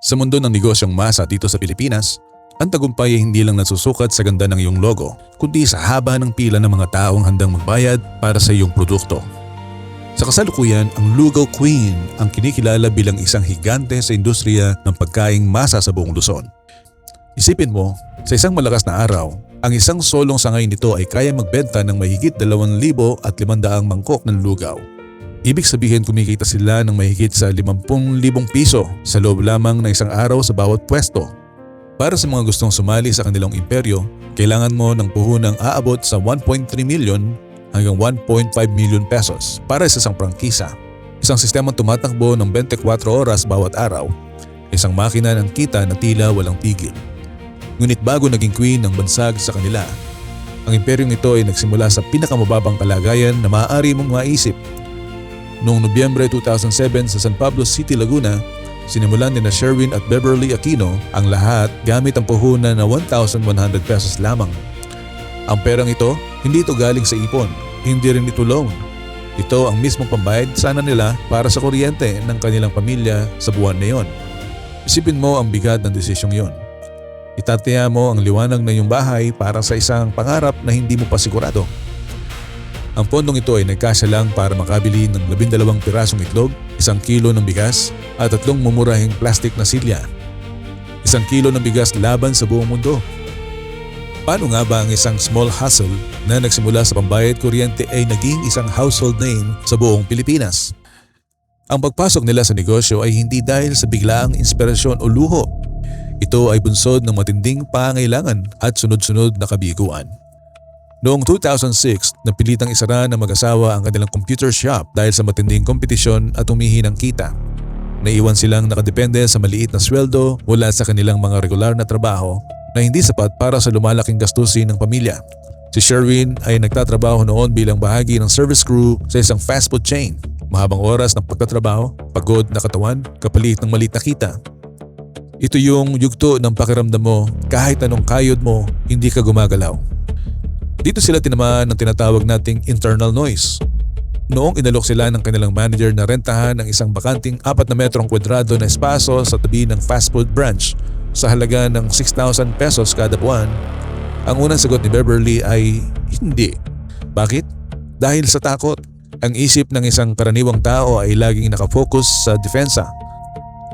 Sa mundo ng negosyong masa dito sa Pilipinas, ang tagumpay ay hindi lang nasusukat sa ganda ng iyong logo, kundi sa haba ng pila ng mga taong handang magbayad para sa iyong produkto. Sa kasalukuyan, ang Lugaw Queen ang kinikilala bilang isang higante sa industriya ng pagkaing masa sa buong Luzon. Isipin mo, sa isang malakas na araw, ang isang solong sangay nito ay kaya magbenta ng mahigit 2,500 mangkok ng lugaw. Ibig sabihin kumikita sila ng mahigit sa 50,000 piso sa loob lamang ng isang araw sa bawat pwesto. Para sa mga gustong sumali sa kanilang imperyo, kailangan mo ng puhunang aabot sa 1.3 million hanggang 1.5 million pesos para sa isang prangkisa. Isang sistemang tumatakbo ng 24 oras bawat araw, isang makina ng kita na tila walang tigil. Ngunit bago naging queen ng bansag sa kanila, ang imperyong ito ay nagsimula sa pinakamababang kalagayan na maaari mong maisip. Noong Nobyembre 2007 sa San Pablo City, Laguna, sinimulan ni Sherwin at Beverly Aquino ang lahat gamit ang puhunan na 1,100 pesos lamang. Ang perang ito, hindi ito galing sa ipon, hindi rin ito loan. Ito ang mismong pambayad sana nila para sa kuryente ng kanilang pamilya sa buwan na yon. Isipin mo ang bigat ng desisyong yon. Itataya mo ang liwanag ng iyong bahay para sa isang pangarap na hindi mo pa sigurado. Ang pondong ito ay nagkasya lang para makabili ng 12 pirasong itlog, 1 kilo ng bigas at 3 mumurahing plastic na silya. 1 kilo ng bigas laban sa buong mundo. Paano nga ba ang isang small hustle na nagsimula sa pambayad kuryente ay naging isang household name sa buong Pilipinas? Ang pagpasok nila sa negosyo ay hindi dahil sa biglaang inspirasyon o luho. Ito ay bunsod ng matinding pangailangan at sunod-sunod na kabiguan. Noong 2006, napilitang isara ng mag-asawa ang kanilang computer shop dahil sa matinding kompetisyon at humihinang kita. Naiwan silang nakadepende sa maliit na sweldo mula sa kanilang mga regular na trabaho na hindi sapat para sa lumalaking gastusin ng pamilya. Si Sherwin ay nagtatrabaho noon bilang bahagi ng service crew sa isang fast food chain. Mahabang oras ng pagtatrabaho, pagod na katawan, kapalit ng maliit na kita. Ito yung yugto ng pakiramdam mo kahit anong kayod mo, hindi ka gumagalaw. Dito sila tinamaan ng tinatawag nating internal noise. Noong inalok sila ng kanilang manager na rentahan ng isang bakanting 4 na metrong kwadrado na espaso sa tabi ng fast food branch sa halaga ng 6,000 pesos kada buwan, ang unang sagot ni Beverly ay hindi. Bakit? Dahil sa takot. Ang isip ng isang karaniwang tao ay laging nakafocus sa depensa.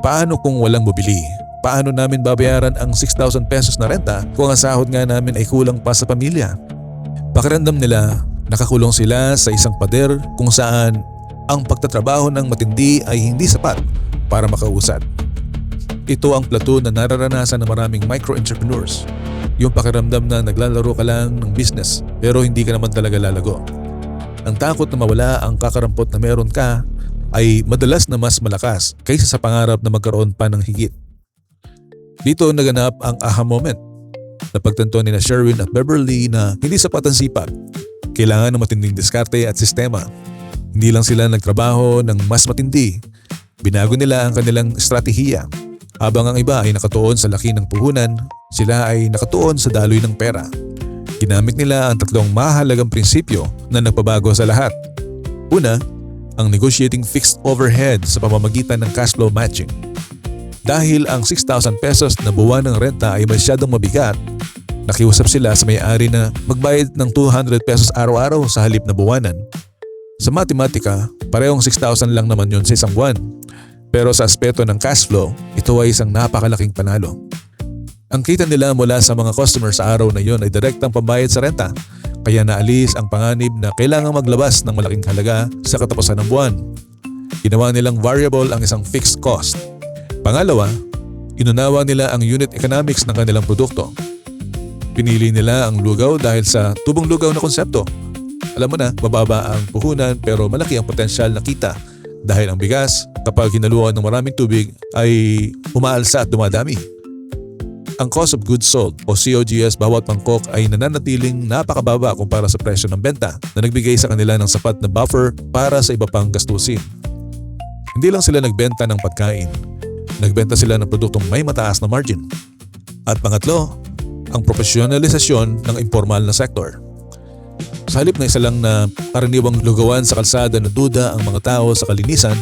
Paano kung walang bubili? Paano namin babayaran ang 6,000 pesos na renta kung ang sahod nga namin ay kulang pa sa pamilya? Pakiramdam nila, nakakulong sila sa isang pader kung saan ang pagtatrabaho ng matindi ay hindi sapat para makausad. Ito ang plateau na nararanasan ng maraming micro-entrepreneurs. Yung pakiramdam na naglalaro ka lang ng business pero hindi ka naman talaga lalago. Ang takot na mawala ang kakarampot na meron ka ay madalas na mas malakas kaysa sa pangarap na magkaroon pa ng higit. Dito naganap ang aha moment. Napagtanto ni Sherwin at Beverly na hindi sapat ang sipag. Kailangan ng matinding diskarte at sistema. Hindi lang sila nagtrabaho ng mas matindi. Binago nila ang kanilang estratehiya. Habang ang iba ay nakatuon sa laki ng puhunan, sila ay nakatuon sa daloy ng pera. Ginamit nila ang 3 mahalagang prinsipyo na nagpabago sa lahat. Una, ang negotiating fixed overhead sa pamamagitan ng cash flow matching. Dahil ang 6,000 pesos na buwan ng renta ay masyadong mabigat, nakiusap sila sa may-ari na magbayad ng 200 pesos araw-araw sa halip na buwanan. Sa matematika, parehong 6,000 lang naman yun sa isang buwan. Pero sa aspeto ng cash flow, ito ay isang napakalaking panalo. Ang kita nila mula sa mga customer sa araw na yun ay direktang pambayad sa renta, kaya naalis ang panganib na kailangang maglabas ng malaking halaga sa katapusan ng buwan. Ginawa nilang variable ang isang fixed cost. Pangalawa, inunawa nila ang unit economics ng kanilang produkto. Pinili nila ang lugaw dahil sa tubong lugaw na konsepto. Alam mo na, mababa ang puhunan pero malaki ang potensyal na kita dahil ang bigas kapag hinaluan ng maraming tubig ay umaalsa at dumadami. Ang cost of goods sold o COGS bawat mangkok ay nananatiling napakababa kumpara sa presyo ng benta na nagbigay sa kanila ng sapat na buffer para sa iba pang gastusin. Hindi lang sila nagbenta ng pagkain. Nagbenta sila ng produktong may mataas na margin. At pangatlo, ang profesionalisasyon ng informal na sektor. Sa halip na isa lang na karaniwang lugawan sa kalsada na duda ang mga tao sa kalinisan,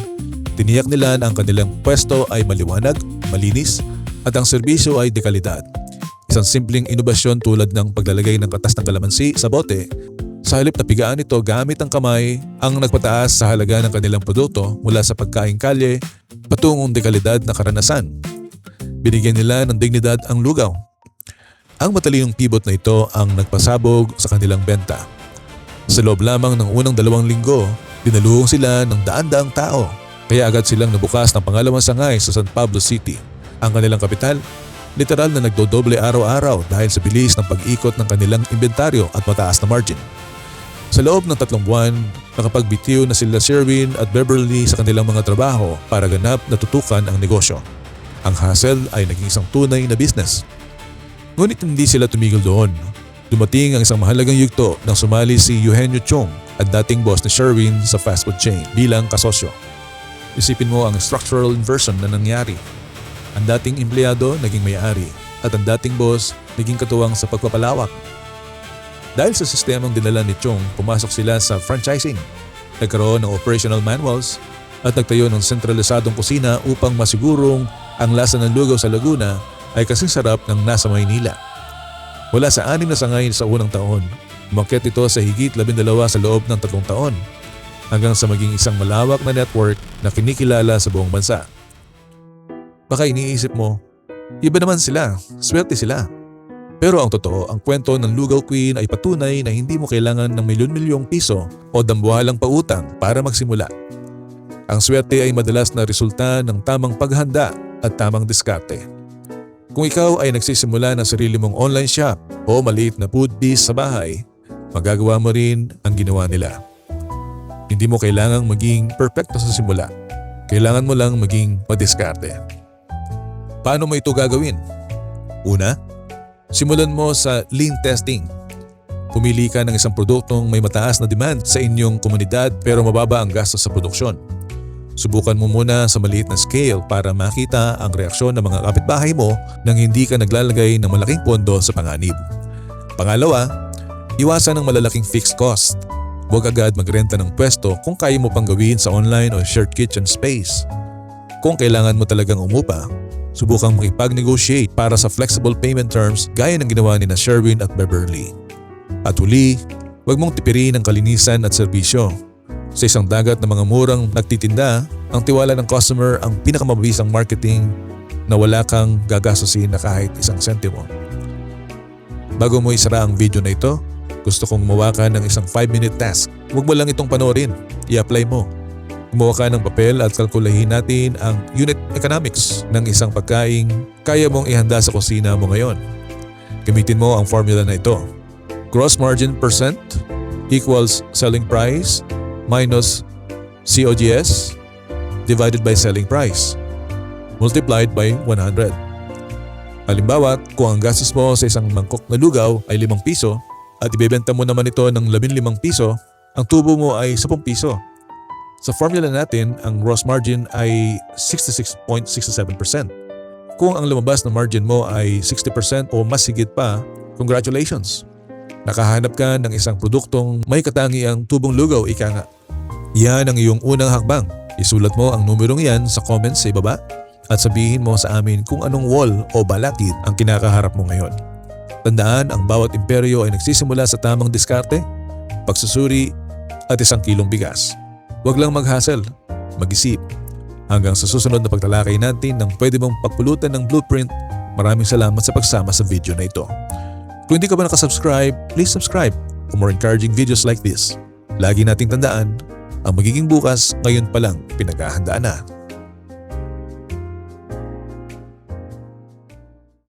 Tiniyak nila na ang kanilang pwesto ay maliwanag, malinis at ang serbisyo ay dekalidad. Isang simpleng inobasyon tulad ng paglalagay ng katas ng kalamansi sa bote, sa halip na pigaan ito gamit ang kamay ang nagpataas sa halaga ng kanilang produkto mula sa pagkaing kalye patungong dekalidad na karanasan. Binigyan nila ng dignidad ang lugaw. Ang matalinong pivot na ito ang nagpasabog sa kanilang benta. Sa loob lamang ng unang 2 linggo, dinaluhong sila ng daan-daang tao. Kaya agad silang nabukas ng pangalawang sangay sa San Pablo City. Ang kanilang kapital, literal na nagdodoble araw-araw dahil sa bilis ng pag-ikot ng kanilang inventaryo at mataas na margin. Sa loob ng 3 buwan, nakapagbitiw na sila Sherwin at Beverly sa kanilang mga trabaho para ganap na tutukan ang negosyo. Ang hustle ay naging isang tunay na business. Ngunit hindi sila tumigil doon. Dumating ang isang mahalagang yugto nang sumali si Eugenio Chong at dating boss ni Sherwin sa fast food chain bilang kasosyo. Isipin mo ang structural inversion na nangyari. Ang dating empleyado naging may-ari at ang dating boss naging katuwang sa pagpapalawak. Dahil sa sistemang dinala ni Chong, pumasok sila sa franchising. Nagkaroon ng operational manuals at nagtayo ng sentralisadong kusina upang masigurong ang lasa ng lugaw sa Laguna ay kasing sarap ng nasa Maynila. Wala sa 6 na sangay sa unang taon, umakyat ito sa higit 12 sa loob ng 3 taon. Hanggang sa maging isang malawak na network na kinikilala sa buong bansa. Baka iniisip mo, iba naman sila, swerte sila. Pero ang totoo, ang kwento ng Lugaw Queen ay patunay na hindi mo kailangan ng milyon-milyong piso o dambuhalang pautang para magsimula. Ang swerte ay madalas na resulta ng tamang paghanda at tamang diskarte. Kung ikaw ay nagsisimula ng sarili mong online shop o maliit na food biz sa bahay, magagawa mo rin ang ginawa nila. Hindi mo kailangang maging perfecto sa simula. Kailangan mo lang maging madiskarte. Paano mo ito gagawin? Una, simulan mo sa lean testing. Pumili ka ng isang produktong may mataas na demand sa inyong komunidad pero mababa ang gastos sa produksyon. Subukan mo muna sa maliit na scale para makita ang reaksyon ng mga kapitbahay mo nang hindi ka naglalagay ng malaking pondo sa panganib. Pangalawa, iwasan ang malalaking fixed cost. Huwag agad magrenta ng pwesto kung kaya mo pang gawin sa online o shared kitchen space. Kung kailangan mo talagang umupa, subukang makipag-negotiate para sa flexible payment terms gaya ng ginawa ni Sherwin at Beverly. At huli, huwag mong tipirin ang kalinisan at serbisyo. Sa isang dagat ng mga murang nagtitinda, ang tiwala ng customer ang pinakamabisang marketing na wala kang gagastusin na kahit 1 sentimo. Bago mo isara ang video na ito, gusto kong gumawa ka ng isang 5-minute task. Huwag mo lang itong panoorin, i-apply mo. Gumawa ka ng papel at kalkulahin natin ang unit economics ng isang pagkaing kaya mong ihanda sa kusina mo ngayon. Gamitin mo ang formula na ito. Gross margin percent equals selling price minus COGS divided by selling price multiplied by 100. Halimbawa, kung ang gastos mo sa isang mangkok na lugaw ay 5 piso at ibebenta mo naman ito ng 15 piso, ang tubo mo ay 10 piso. Sa formula natin, ang gross margin ay 66.67%. Kung ang lumabas na margin mo ay 60% o mas higit pa, congratulations! Nakahanap ka ng isang produktong may katangiang tubong lugaw, ika nga. Yan ang iyong unang hakbang. Isulat mo ang numerong yan sa comments sa ibaba at sabihin mo sa amin kung anong wall o balakid ang kinakaharap mo ngayon. Tandaan, ang bawat imperyo ay nagsisimula sa tamang diskarte, pagsusuri at 1 kilong bigas. Huwag lang mag-hustle, mag-isip. Hanggang sa susunod na pagtalakay natin ng pwede mong pagpulutan ng blueprint, maraming salamat sa pagsama sa video na ito. Kung hindi ka ba nakasubscribe, please subscribe for more encouraging videos like this. Lagi nating tandaan, ang magiging bukas ngayon pa lang pinaghahandaan na.